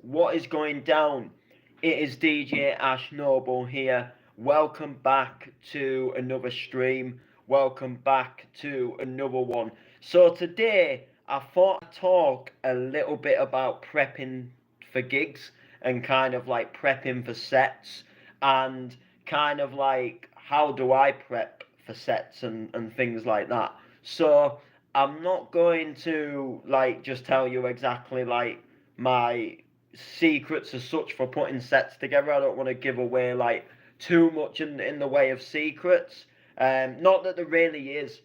What is going down? It is DJ Ash Noble here. Welcome back to another stream. Welcome back to another one. So today I thought I'd talk a little bit about prepping for gigs and kind of like prepping for sets and kind of like how do I prep for sets and things like that. So I'm not going to like just tell you exactly like my secrets as such for putting sets together. I don't want to give away like too much in the way of secrets. Not that there really is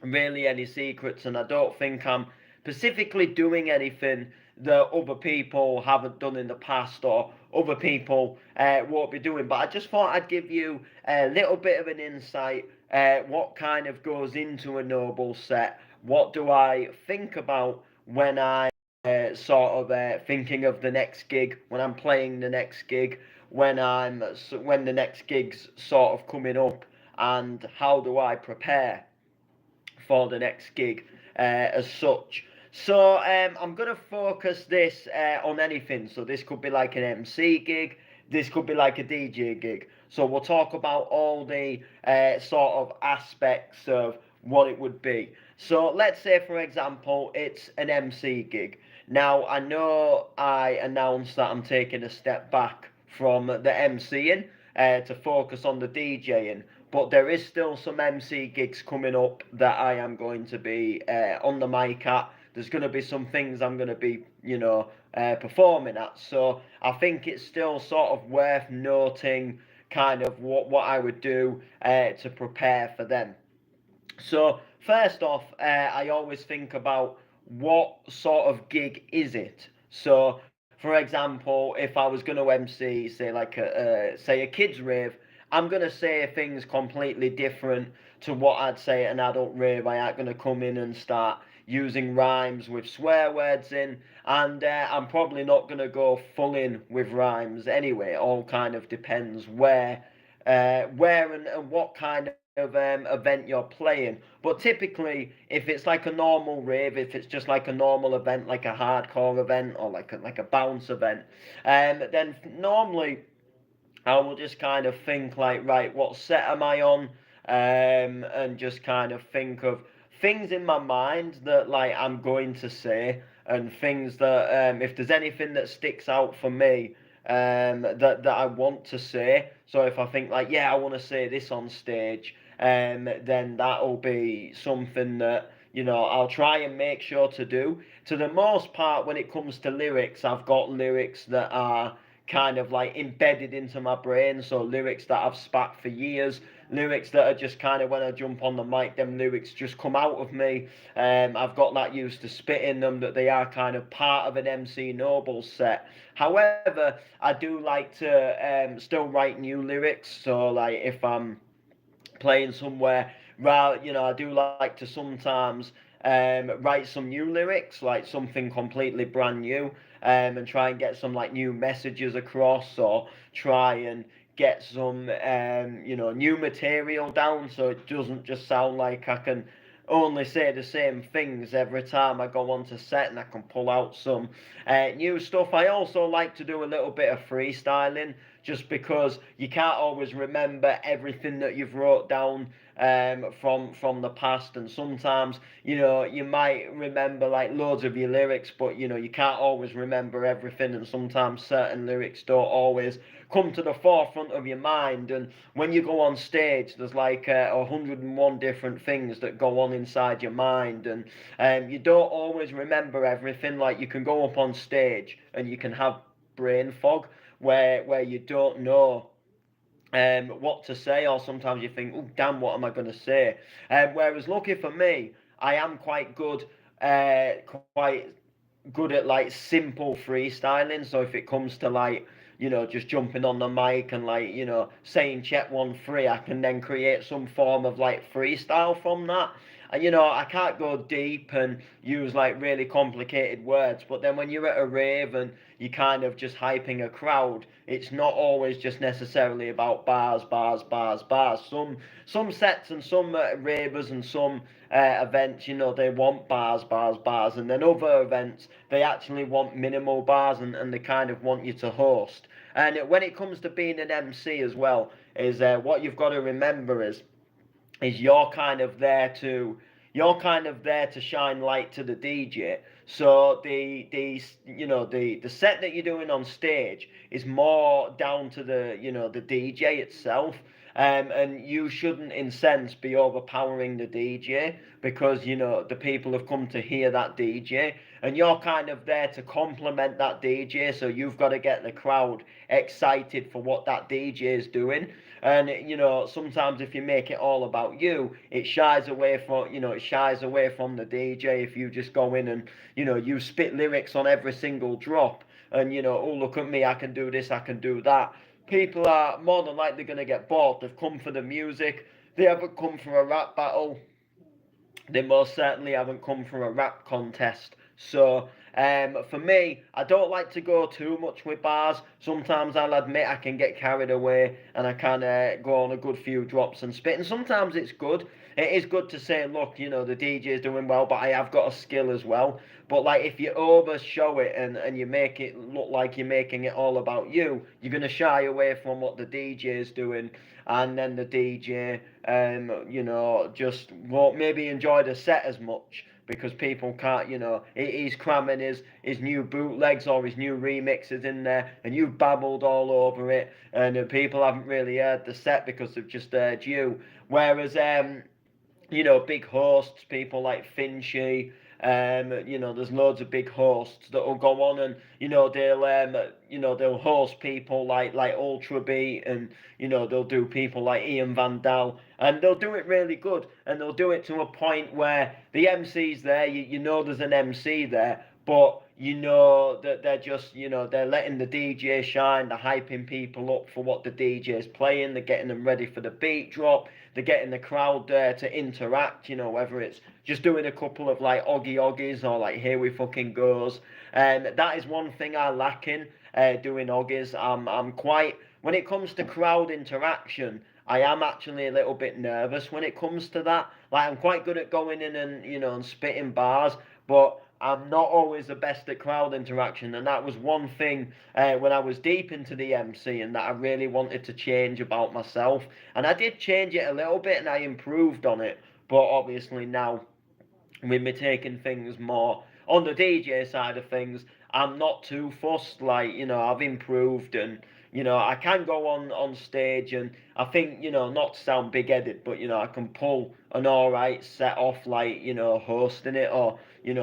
really any secrets, and I don't think I'm specifically doing anything that other people haven't done in the past or other people won't be doing. But I just thought I'd give you a little bit of an insight. What kind of goes into a noble set? What do I think about when I sort of thinking of the next gig, when I'm playing the next gig, when the next gig's sort of coming up, and how do I prepare for the next gig as such. So I'm going to focus this on anything. So this could be like an MC gig, this could be like a DJ gig. So we'll talk about all the sort of aspects of what it would be. So let's say, for example, it's an MC gig. Now, I know I announced that I'm taking a step back from the MCing to focus on the DJing, but there is still some MC gigs coming up that I am going to be on the mic at. There's going to be some things I'm going to be, performing at. So I think it's still sort of worth noting kind of what I would do to prepare for them. So first off, I always think about what sort of gig is it. So for example, if I was going to MC, say like a kids rave, I'm gonna say things completely different to what I'd say at an adult rave. I ain't gonna come in and start using rhymes with swear words in, and I'm probably not gonna go full in with rhymes anyway. It all kind of depends where and what kind of event you're playing. But typically, if it's like a normal rave, if it's just like a normal event, like a hardcore event or like a bounce event, then normally I will just kind of think like, right, what set am I on? And just kind of think of things in my mind that like I'm going to say, and things that if there's anything that sticks out for me, that I want to say. So if I think like, yeah, I want to say this on stage, then that'll be something that I'll try and make sure to do. To the most part, when it comes to lyrics, I've got lyrics that are kind of like embedded into my brain. So lyrics that I've spat for years, lyrics that are just kind of when I jump on the mic, them lyrics just come out of me. I've got that used to spitting them, that they are kind of part of an MC Noble set. However, I do like to still write new lyrics. So like if I'm playing somewhere, well, I do like to sometimes write some new lyrics, like something completely brand new, and try and get some like new messages across, or try and get some new material down, so it doesn't just sound like I can only say the same things every time I go onto set, and I can pull out some new stuff. I also like to do a little bit of freestyling, just because you can't always remember everything that you've wrote down from the past, and sometimes you might remember like loads of your lyrics, but you can't always remember everything, and sometimes certain lyrics don't always come to the forefront of your mind. And when you go on stage, there's like 101 different things that go on inside your mind, and you don't always remember everything. Like you can go up on stage and you can have brain fog, where you don't know what to say, or sometimes you think, oh damn, what am I going to say? Whereas lucky for me, I am quite good at like simple freestyling. So if it comes to like just jumping on the mic and like saying check 1 3, I can then create some form of like freestyle from that. And I can't go deep and use like really complicated words, but then when you're at a rave and you're kind of just hyping a crowd, it's not always just necessarily about bars. Some sets and some ravers and some events, they want bars, bars, bars, and then other events they actually want minimal bars, and they kind of want you to host. And when it comes to being an MC as well, is what you've got to remember is you're kind of there to shine light to the DJ. So the set that you're doing on stage is more down to the DJ itself. And you shouldn't, in sense, be overpowering the DJ because the people have come to hear that DJ, and you're kind of there to complement that DJ. So you've got to get the crowd excited for what that DJ is doing. And sometimes if you make it all about you, it shies away from the DJ. If you just go in and you spit lyrics on every single drop, and oh, look at me, I can do this, I can do that, people are more than likely going to get bored. They've come for the music. They haven't come for a rap battle. They most certainly haven't come for a rap contest. So for me, I don't like to go too much with bars. Sometimes I'll admit I can get carried away and I can go on a good few drops and spit. And sometimes it's good. It is good to say, look, the DJ is doing well, but I have got a skill as well. But like if you overshow it and you make it look like you're making it all about you, you're going to shy away from what the DJ is doing. And then the DJ, just won't maybe enjoy the set as much because people can't, he's cramming his new bootlegs or his new remixes in there, and you've babbled all over it, and people haven't really heard the set because they've just heard you. Whereas, big hosts, people like Finchy, there's loads of big hosts that will go on and they'll host people like Ultra Beat, and they'll do people like Ian Vandal, and they'll do it really good, and they'll do it to a point where the MC's there, there's an MC there, but that they're just they're letting the DJ shine, they're hyping people up for what the DJ's playing, they're getting them ready for the beat drop, they're getting the crowd there to interact, whether it's just doing a couple of like Oggy Oggies or like Here We Fucking Goes. And that is one thing I lack in doing Oggies. I'm quite, when it comes to crowd interaction, I am actually a little bit nervous when it comes to that. Like I'm quite good at going in and and spitting bars, but I'm not always the best at crowd interaction, and that was one thing when I was deep into the MC and that I really wanted to change about myself. And I did change it a little bit and I improved on it, but obviously now with me taking things more on the DJ side of things, I'm not too fussed. Like, I've improved, and I can go on stage, and I think, not to sound big-headed, but I can pull an alright set off, like, hosting it or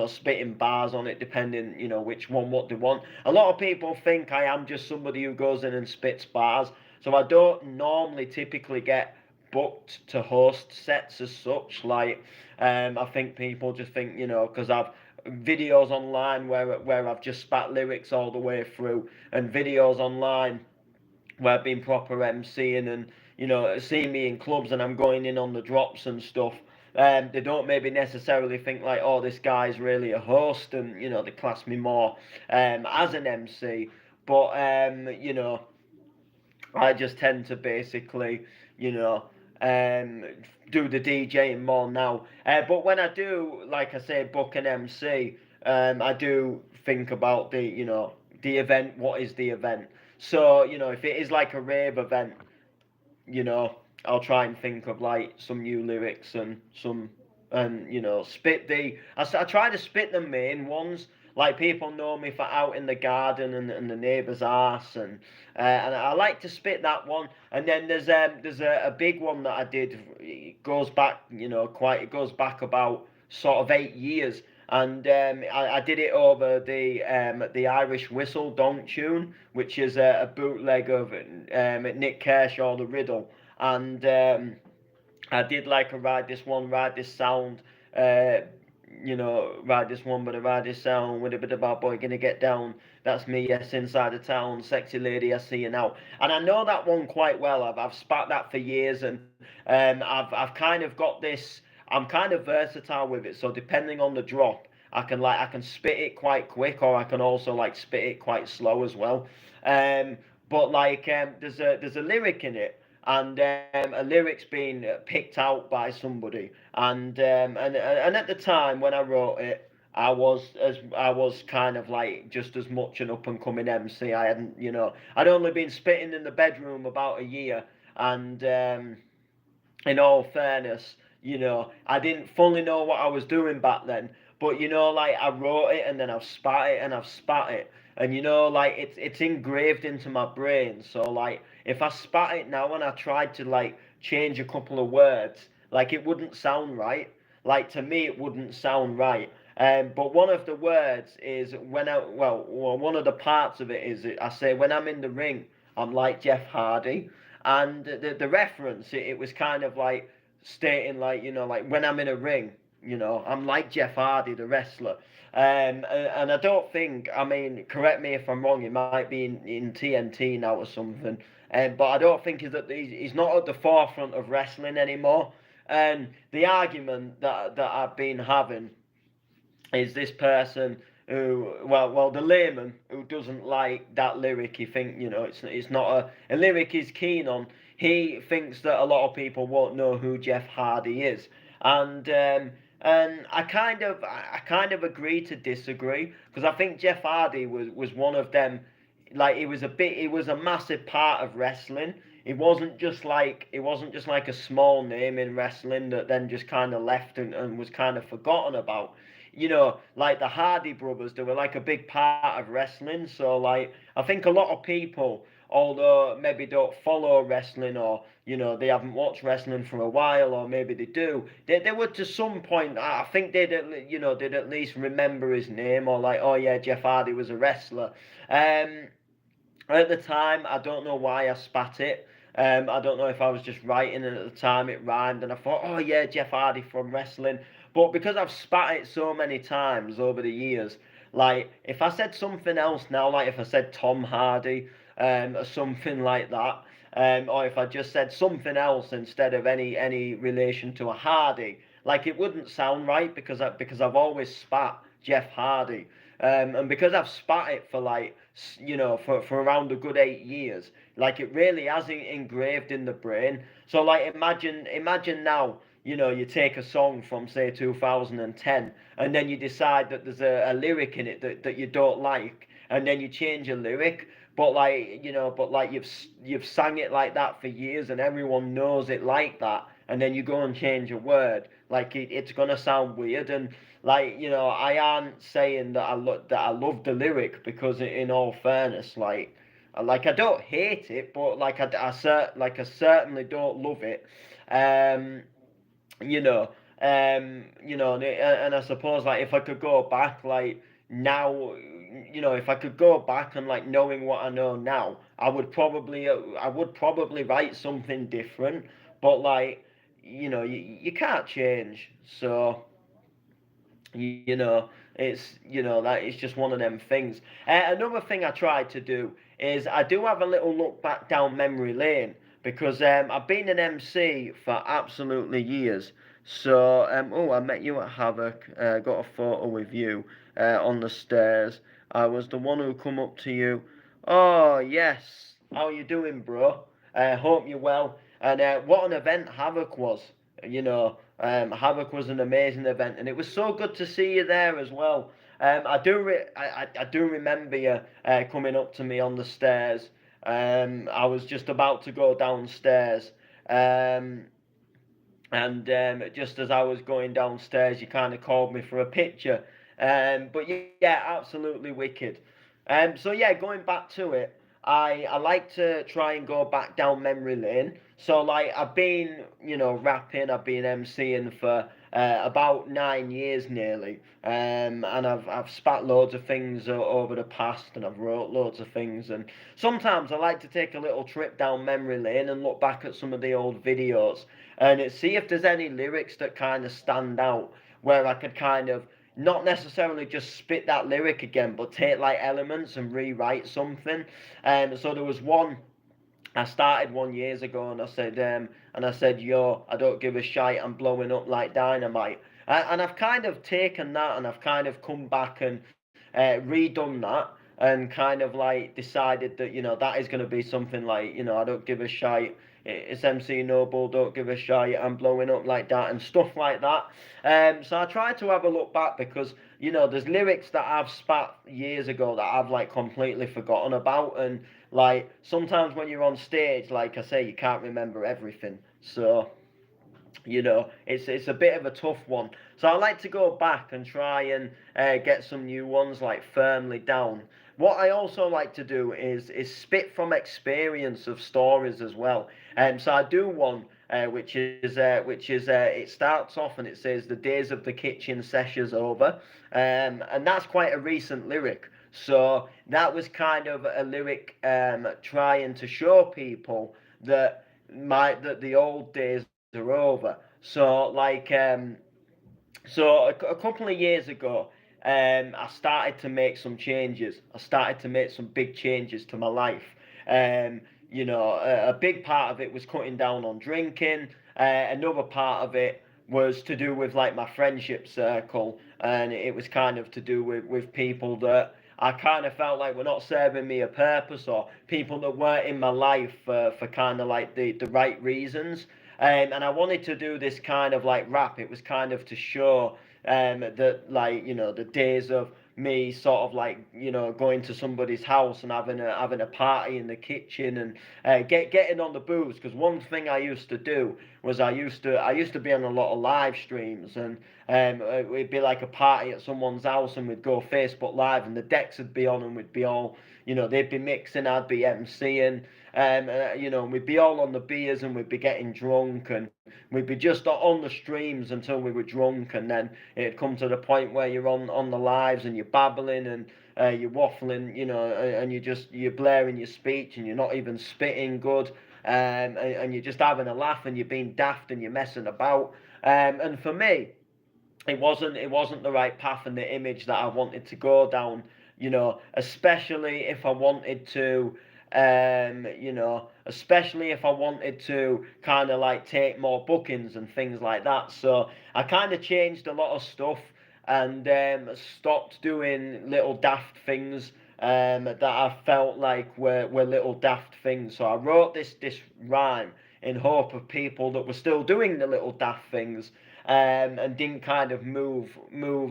spitting bars on it, depending, which one, what they want. A lot of people think I am just somebody who goes in and spits bars, so I don't normally typically get booked to host sets as such. Like, I think people just think, because I've videos online where I've just spat lyrics all the way through, and videos online where I've been proper MCing, and seeing me in clubs and I'm going in on the drops and stuff. They don't maybe necessarily think like, oh, this guy's really a host, and they class me more as an MC. But I just tend to basically do the DJing more now. But when I do, like I say, book an MC, I do think about the event. What is the event? So if it is like a rave event, I'll try and think of like some new lyrics and spit I try to spit the main ones. Like, people know me for Out in the Garden and the neighbour's arse, and I like to spit that one. And then there's a big one that I did. It goes back, it goes back about sort of 8 years, and I did it over the Irish Whistle Don't tune, which is a bootleg of Nick Kershaw, The Riddle, and I did like a Ride This Sound. Ride this one, but I ride this sound with a bit of bad boy gonna get down. That's me, yes, inside the town. Sexy lady, I see you now. And I know that one quite well. I've spat that for years, and I've kind of got this. I'm kind of versatile with it. So depending on the drop, I can spit it quite quick, or I can also like spit it quite slow as well. But like there's a lyric in it, and a lyric's been picked out by somebody, and at the time when I wrote it, I was kind of like just as much an up and coming MC. I hadn't, I'd only been spitting in the bedroom about a year, and in all fairness, I didn't fully know what I was doing back then. But like I wrote it and then I've spat it and I've spat it, and like it's engraved into my brain. So like if I spat it now and I tried to like change a couple of words, like it wouldn't sound right. Like to me, it wouldn't sound right. But one of the words is one of the parts of it is I say when I'm in the ring, I'm like Jeff Hardy, and the reference it was kind of like stating like like when I'm in a ring, I'm like Jeff Hardy the wrestler. And I don't think, I mean, correct me if I'm wrong, it might be in TNT now or something, but I don't think he's not at the forefront of wrestling anymore. And the argument that I've been having is this person who, the layman who doesn't like that lyric. He think it's not a lyric he's keen on. He thinks that a lot of people won't know who Jeff Hardy is, and I kind of agree to disagree, because I think Jeff Hardy was one of them. Like he was a massive part of wrestling. It wasn't just like a small name in wrestling that then just kind of left and was kind of forgotten about. Like the Hardy brothers, they were like a big part of wrestling. So like I think a lot of people, although maybe don't follow wrestling, or they haven't watched wrestling for a while, or maybe they do, they would to some point, I think they'd at least remember his name, or like, oh yeah, Jeff Hardy was a wrestler. At the time, I don't know why I spat it. I don't know if I was just writing and at the time it rhymed and I thought, oh yeah, Jeff Hardy from wrestling. But because I've spat it so many times over the years, like if I said something else now, like if I said Tom Hardy, or something like that, or if I just said something else instead of any relation to a Hardy, like it wouldn't sound right, because I've always spat Jeff Hardy. And because I've spat it for like for around a good 8 years, like it really has engraved in the brain. So like imagine now, you take a song from say 2010, and then you decide that there's a lyric in it that you don't like, and then you change a lyric, but like you've sang it like that for years and everyone knows it like that, and then you go and change a word, like it's gonna sound weird. And like I aren't saying that I love the lyric, because in all fairness, like I don't hate it, but like I certainly don't love it. um you know and I suppose like if I could go back, like now, if I could go back and like knowing what I know now, I would probably write something different. But like you can't change. So that is just one of them things. Another thing I tried to do is I do have a little look back down memory lane, because I've been an MC for absolutely years. So oh, I met you at Havoc. Got a photo with you on the stairs. I was the one who come up to you. Oh yes, how you doing, bro? Hope you're well. And what an event Havoc was. Havoc was an amazing event, and it was so good to see you there as well. I do remember you coming up to me on the stairs. I was just about to go downstairs, um, and just as I was going downstairs, you kind of called me for a picture. But yeah, absolutely wicked. So yeah, going back to it, I like to try and go back down memory lane. So like I've been rapping, I've been MCing for about 9 years nearly, and I've spat loads of things over the past, and I've wrote loads of things, and sometimes I like to take a little trip down memory lane and look back at some of the old videos, and see if there's any lyrics that kind of stand out, where I could kind of not necessarily just spit that lyric again, but take like elements and rewrite something. So there was one I started 1 years ago, and I said, yo, I don't give a shite, I'm blowing up like dynamite. And I've kind of taken that, and I've kind of come back and redone that. and kind of like decided that, that is going to be something like, I don't give a shite. It's MC Noble, don't give a shite. I'm blowing up like that and stuff like that. So I tried to have a look back because, there's lyrics that I've spat years ago that I've like completely forgotten about. And like sometimes when you're on stage, like I say, you can't remember everything. So it's a bit of a tough one. So I like to go back and try and get some new ones like firmly down. What I also like to do is spit from experience of stories as well. So I do one which is it starts off and it says the days of the kitchen session's over, and that's quite a recent lyric. So that was kind of a lyric trying to show people that the old days are over. So a couple of years ago, I started to make some changes. I started to make some big changes to my life. Um, a big part of it was cutting down on drinking. Another part of it was to do with like my friendship circle, and it was kind of to do with people that I kind of felt like were not serving me a purpose, or people that weren't in my life for kind of like the right reasons. And I wanted to do this kind of like rap. It was kind of to show that like the days of me sort of like going to somebody's house and having a party in the kitchen and getting on the booze. Because one thing I used to do was I used to be on a lot of live streams, and it'd be like a party at someone's house and we'd go Facebook Live and the decks would be on and we'd be all they'd be mixing, I'd be MCing. We'd be all on the beers and we'd be getting drunk, and we'd be just on the streams until we were drunk, and then it'd come to the point where you're on the lives and you're babbling and you're waffling, and you're blaring your speech and you're not even spitting good, and you're just having a laugh and you're being daft and you're messing about. And for me, it wasn't the right path and the image that I wanted to go down. Especially if I wanted to especially if I wanted to kind of like take more bookings and things like that. So I kind of changed a lot of stuff and stopped doing little daft things that I felt like were little daft things. So I wrote this rhyme in hope of people that were still doing the little daft things and didn't kind of move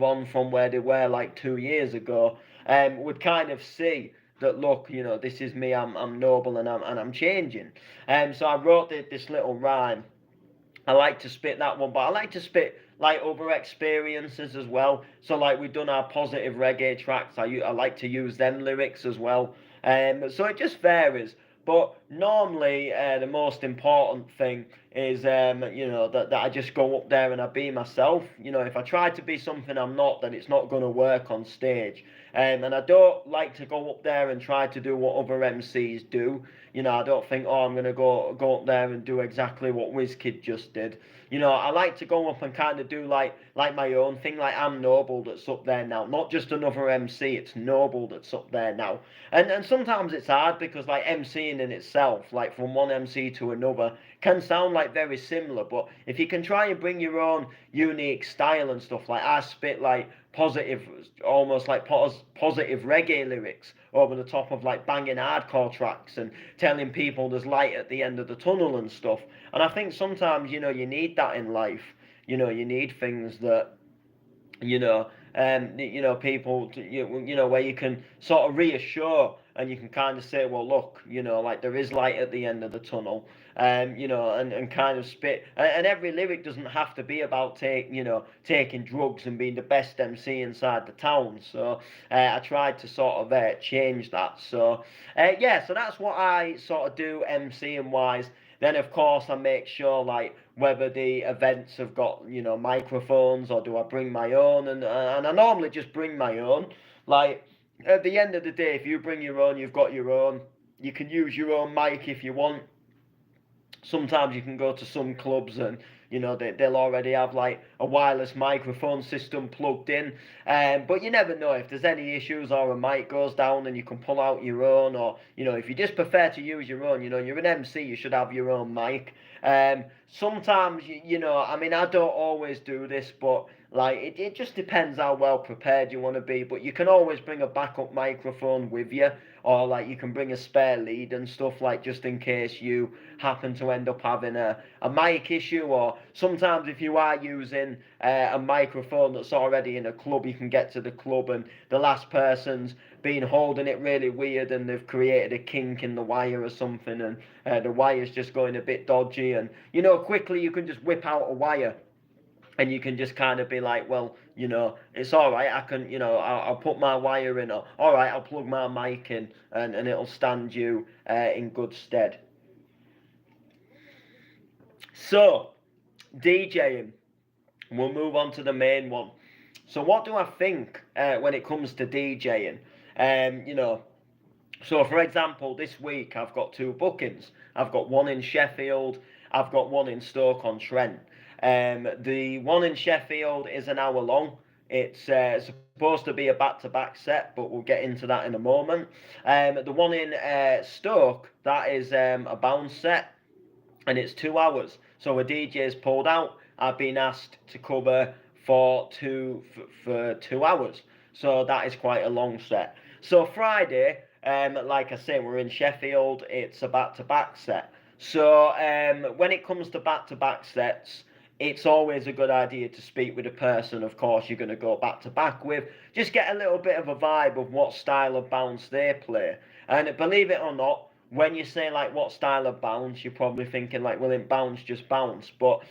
on from where they were like 2 years ago, would kind of see that, look, this is me. I'm noble and I'm changing. So I wrote this little rhyme. I like to spit that one, but I like to spit like other experiences as well. So like we've done our positive reggae tracks. I like to use them lyrics as well. So it just varies. But normally, the most important thing is, that I just go up there and I be myself. If I try to be something I'm not, then it's not going to work on stage. And I don't like to go up there and try to do what other MCs do. I don't think, oh, I'm gonna go up there and do exactly what WizKid just did. I like to go up and kind of do like my own thing. Like I'm Noble that's up there now, not just another MC. It's Noble that's up there now. And sometimes it's hard because like MCing in itself, like from one MC to another, can sound like very similar. But if you can try and bring your own unique style and stuff, like I spit like positive, almost like positive reggae lyrics over the top of like banging hardcore tracks and telling people there's light at the end of the tunnel and stuff. And I think sometimes you need that in life. You need things that people where you can sort of reassure and you can kind of say, well, look, like there is light at the end of the tunnel, and kind of spit. And every lyric doesn't have to be about taking drugs and being the best MC inside the town. So I tried to sort of change that. So yeah, so that's what I sort of do MCing wise. Then of course I make sure like whether the events have got microphones or do I bring my own, and I normally just bring my own. Like at the end of the day, if you bring your own, you've got your own. You can use your own mic if you want. Sometimes you can go to some clubs and they'll already have like a wireless microphone system plugged in, but you never know if there's any issues or a mic goes down and you can pull out your own, or if you just prefer to use your own, you're an MC, you should have your own mic. Sometimes I mean I don't always do this, but Like it just depends how well prepared you want to be, but you can always bring a backup microphone with you, or like you can bring a spare lead and stuff, like just in case you happen to end up having a mic issue, or sometimes if you are using a microphone that's already in a club, you can get to the club and the last person's been holding it really weird and they've created a kink in the wire or something, and the wire's just going a bit dodgy, and quickly you can just whip out a wire and you can just kind of be like, well, it's all right. I can, I'll put my wire in, or all right, I'll plug my mic in, and it'll stand you in good stead. So, DJing. We'll move on to the main one. So, what do I think when it comes to DJing? You know, so for example, this week I've got two bookings. I've got one in Sheffield. I've got one in Stoke-on-Trent. The one in Sheffield is an hour long. It's supposed to be a back-to-back set, but we'll get into that in a moment. The one in Stoke, that is a bounce set, and it's 2 hours. So a DJ's pulled out. I've been asked to cover for 2 hours. So that is quite a long set. So Friday, like I say, we're in Sheffield. It's a back-to-back set. So when it comes to back-to-back sets, it's always a good idea to speak with a person, of course, you're going to go back-to-back with. Just get a little bit of a vibe of what style of bounce they play. And believe it or not, when you say like what style of bounce, you're probably thinking like, well, in bounce, just bounce. But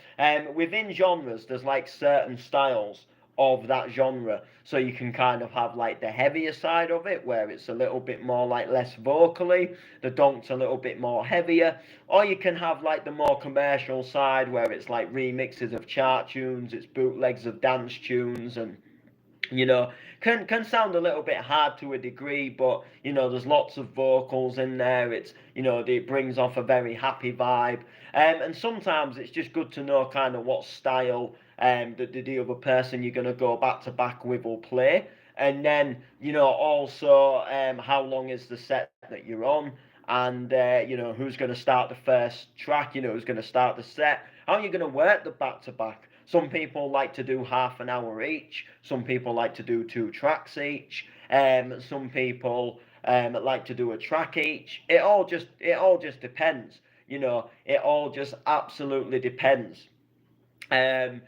within genres, there's like certain styles of that genre. So you can kind of have like the heavier side of it, where it's a little bit more like less vocally, the donk's a little bit more heavier, or you can have like the more commercial side, where it's like remixes of chart tunes, it's bootlegs of dance tunes, and can sound a little bit hard to a degree, but there's lots of vocals in there. It's it brings off a very happy vibe, and sometimes it's just good to know kind of what style that the other person you're going to go back to back with will play, and then also how long is the set that you're on, and who's going to start the first track, who's going to start the set, how are you going to work the back to back. Some people like to do half an hour each. Some people like to do 2 tracks each. Some people like to do a track each. It all just depends. It all just absolutely depends. So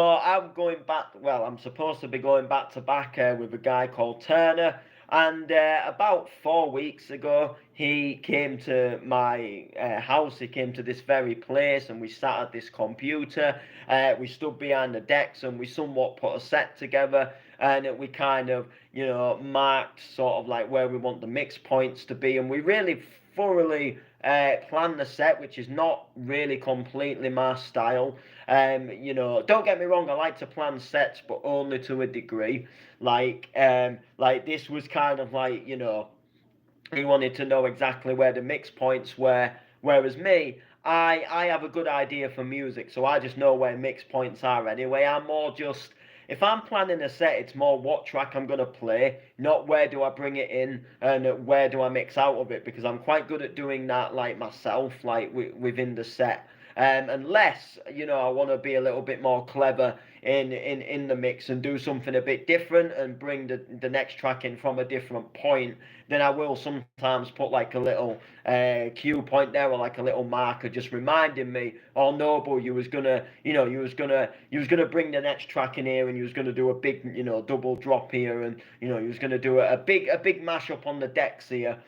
I'm going back. Well, I'm supposed to be going back to back with a guy called Turner. And about 4 weeks ago, he came to my house. He came to this very place, and we sat at this computer. We stood behind the decks, and we somewhat put a set together. And we kind of, marked sort of like where we want the mix points to be. And we really thoroughly planned the set, which is not really completely my style. Don't get me wrong, I like to plan sets, but only to a degree. Like this was kind of like, he wanted to know exactly where the mix points were, whereas me, I have a good idea for music, so I just know where mix points are anyway. I'm more just, if I'm planning a set, it's more what track I'm going to play, not where do I bring it in and where do I mix out of it, because I'm quite good at doing that like myself, like within the set. Unless I want to be a little bit more clever in the mix and do something a bit different and bring the next track in from a different point, then I will sometimes put like a little cue point there, or like a little marker just reminding me, oh Noble, you was gonna bring the next track in here, and you was gonna do a big double drop here, and you was gonna do a big mashup on the decks here,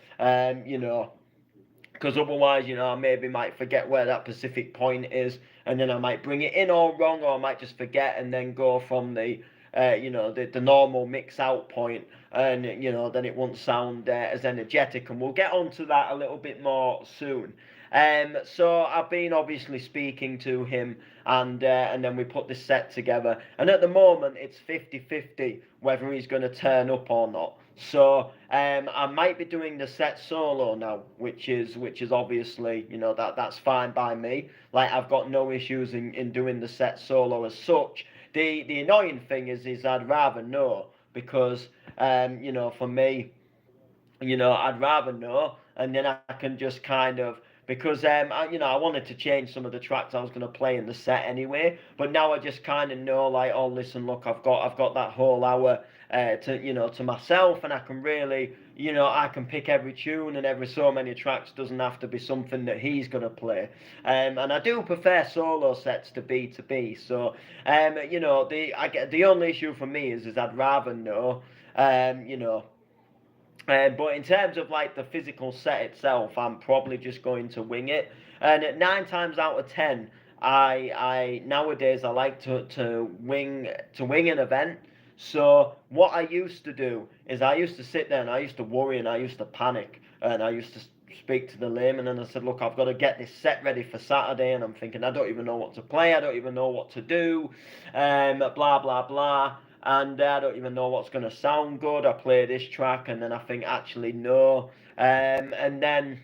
because otherwise, I maybe might forget where that specific point is, and then I might bring it in all wrong, or I might just forget and then go from the normal mix out point, and then it won't sound as energetic, and we'll get onto that a little bit more soon. So I've been obviously speaking to him, and then we put this set together, and at the moment it's 50-50 whether he's going to turn up or not. So I might be doing the set solo now, which is obviously that's fine by me. Like, I've got no issues in doing the set solo as such. The annoying thing is I'd rather know, because for me, I'd rather know, and then I can just kind of because I wanted to change some of the tracks I was going to play in the set anyway. But now I just kind of know, like, oh, listen, look, I've got that whole hour to myself, and I can really, I can pick every tune, and every so many tracks doesn't have to be something that he's gonna play. And I do prefer solo sets to B. So the only issue for me is I'd rather know, you know. But in terms of like the physical set itself, I'm probably just going to wing it. And at 9 times out of 10, I nowadays I like to wing an event. So what I used to do is I used to sit there and I used to worry and I used to panic and I used to speak to the layman and I said, look, I've got to get this set ready for Saturday, and I'm thinking I don't even know what to play, I don't even know what to do, blah blah blah, and I don't even know what's going to sound good. I play this track and then I think actually no, and then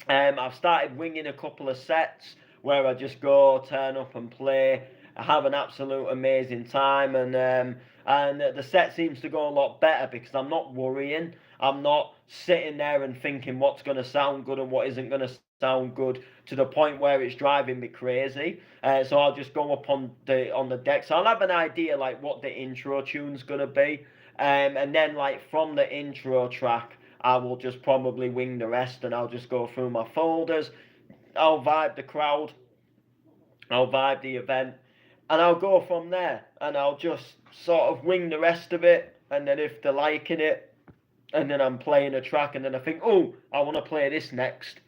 I've started winging a couple of sets where I just go, turn up and play. I have an absolute amazing time, and the set seems to go a lot better because I'm not worrying. I'm not sitting there and thinking what's going to sound good and what isn't going to sound good to the point where it's driving me crazy. So I'll just go up on the deck. So I'll have an idea like what the intro tune's going to be, and then like from the intro track, I will just probably wing the rest, and I'll just go through my folders. I'll vibe the crowd, I'll vibe the event, and I'll go from there, and I'll just sort of wing the rest of it, and then if they're liking it, and then I'm playing a track, and then I think, oh, I want to play this next,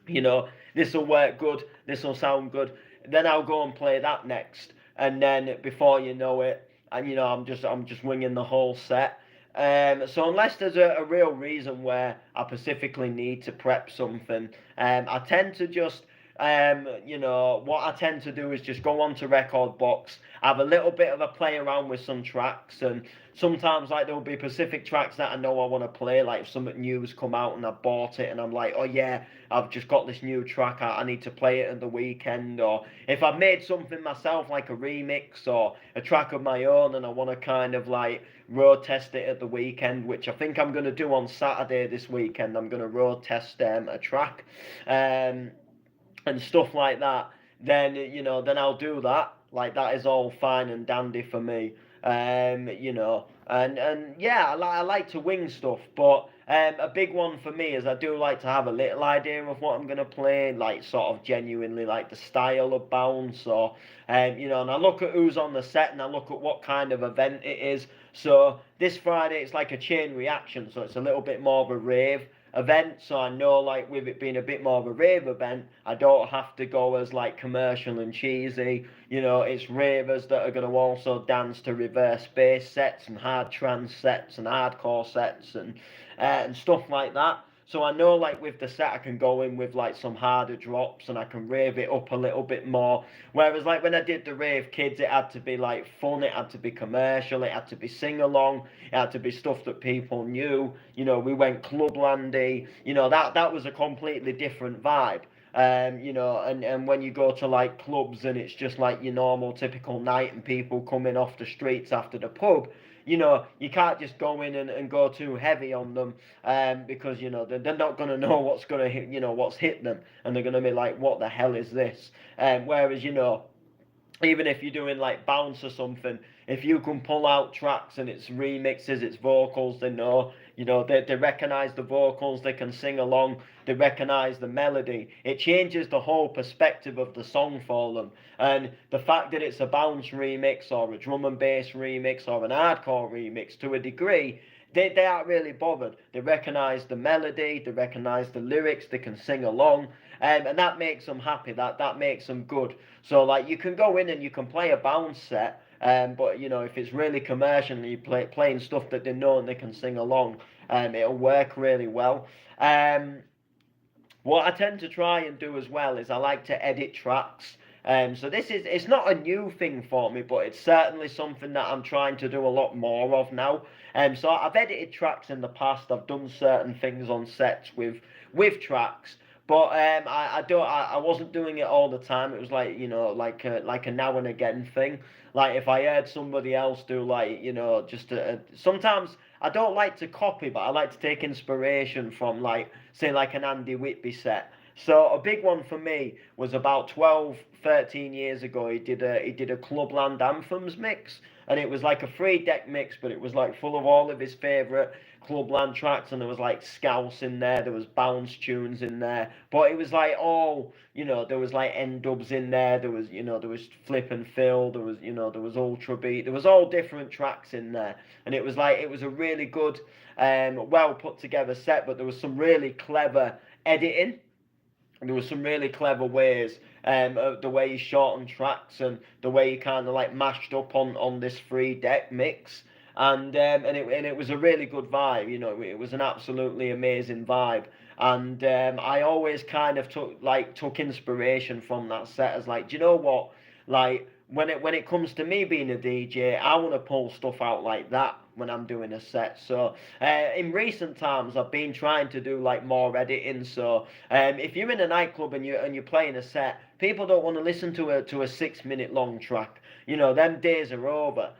this will work good, this will sound good, then I'll go and play that next, and then before you know it, and I'm just winging the whole set. So unless there's a real reason where I specifically need to prep something, I tend to just what I tend to do is just go onto Record Box, have a little bit of a play around with some tracks, and sometimes like there'll be specific tracks that I know I want to play, like if something new's come out and I bought it and I'm like, oh yeah, I've just got this new track, I need to play it at the weekend, or if I've made something myself like a remix or a track of my own and I want to kind of like road test it at the weekend, which I think I'm going to do on Saturday this weekend. I'm going to road test a track. And stuff like that, then I'll do that. Like that is all fine and dandy for me. And yeah, I like to wing stuff, but a big one for me is I do like to have a little idea of what I'm gonna play, like sort of genuinely like the style of bounce, or and I look at who's on the set and I look at what kind of event it is. So this Friday it's like a chain reaction, so it's a little bit more of a rave event, so I know like with it being a bit more of a rave event, I don't have to go as like commercial and cheesy. It's ravers that are going to also dance to reverse bass sets and hard trance sets and hardcore sets and stuff like that. So I know like with the set I can go in with like some harder drops and I can rave it up a little bit more. Whereas like when I did the Rave Kids, it had to be like fun, it had to be commercial, it had to be sing along, it had to be stuff that people knew. We went clublandy. That was a completely different vibe. And when you go to like clubs and it's just like your normal typical night and people coming off the streets after the pub, you can't just go in and go too heavy on them, because they're not going to know what's going to hit, what's hit them, and they're going to be like, what the hell is this? Whereas even if you're doing like bounce or something, if you can pull out tracks and it's remixes, it's vocals, they know, they recognize the vocals, they can sing along, they recognize the melody. It changes the whole perspective of the song for them. And the fact that it's a bounce remix or a drum and bass remix or an hardcore remix, to a degree, they aren't really bothered. They recognize the melody, they recognize the lyrics, they can sing along, and that makes them happy. That makes them good. So like you can go in and you can play a bounce set, but if it's really commercial and you playing stuff that they know and they can sing along, it'll work really well. What I tend to try and do as well is I like to edit tracks. So it's not a new thing for me, but it's certainly something that I'm trying to do a lot more of now. So I've edited tracks in the past. I've done certain things on sets with tracks, but I wasn't doing it all the time. It was like like a now and again thing. Like if I heard somebody else do like just sometimes I don't like to copy, but I like to take inspiration from like say like an Andy Whitby set. So a big one for me was about 12, 13 years ago. He did a Clubland Anthems mix, and it was like a 3 deck mix, but it was like full of all of his favourite Clubland tracks, and there was like Scouse in there was bounce tunes in there, but it was like all, there was like N dubs in there, there was Flip and Fill, there was Ultra Beat, there was all different tracks in there, and it was a really good, well put together set, but there was some really clever editing. There was some really clever ways, of the way he shortened tracks and the way he kind of like mashed up on this 3 deck mix, and it was a really good vibe. It was an absolutely amazing vibe, and I always kind of took inspiration from that set as like, do you know what, like when it comes to me being a DJ, I want to pull stuff out like that when I'm doing a set. So in recent times, I've been trying to do like more editing. So if you're in a nightclub and you're playing a set, people don't want to listen to a 6 minute long track. Them days are over.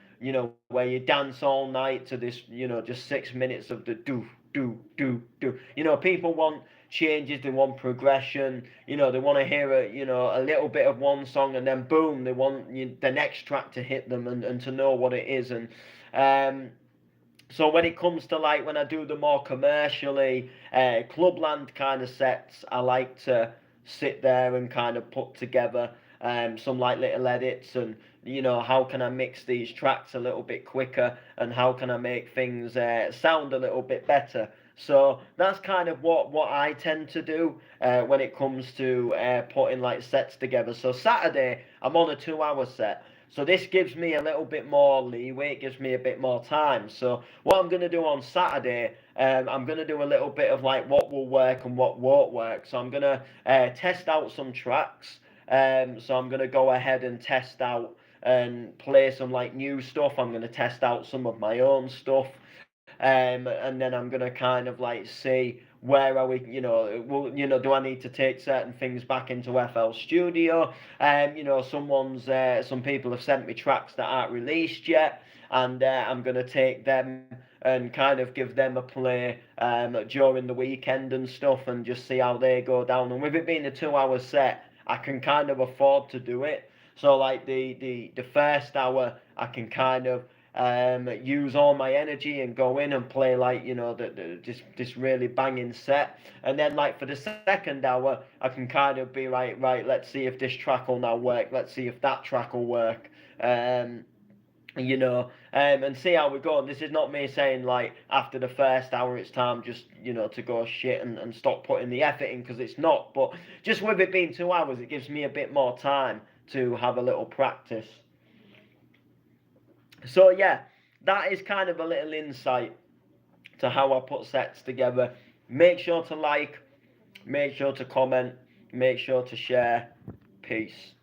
Where you dance all night to this, just 6 minutes of the do do do do. People want changes, they want progression, they want to hear a little bit of one song, and then boom, they want the next track to hit them, and to know what it is. And so when it comes to like when I do the more commercially clubland kind of sets, I like to sit there and kind of put together some like little edits, and how can I mix these tracks a little bit quicker, and how can I make things sound a little bit better. So that's kind of what I tend to do when it comes to putting like sets together. So Saturday I'm on a 2 hour set. So this gives me a little bit more leeway, it gives me a bit more time. So what I'm going to do on Saturday, I'm going to do a little bit of like what will work and what won't work. So I'm going to test out some tracks. So I'm going to go ahead and test out and play some like new stuff. I'm going to test out some of my own stuff. And then I'm gonna kind of like see where are we, do I need to take certain things back into FL Studio? Some people have sent me tracks that aren't released yet, and I'm gonna take them and kind of give them a play during the weekend and stuff, and just see how they go down. And with it being a 2 hour set, I can kind of afford to do it. So like the first hour, I can kind of use all my energy and go in and play like this really banging set, and then like for the second hour I can kind of be right, let's see if this track will now work, let's see if that track will work, and see how we go. And this is not me saying like after the first hour it's time just to go shit and stop putting the effort in, because it's not, but just with it being 2 hours, it gives me a bit more time to have a little practice. So yeah, that is kind of a little insight to how I put sets together. Make sure to like, make sure to comment, make sure to share. Peace.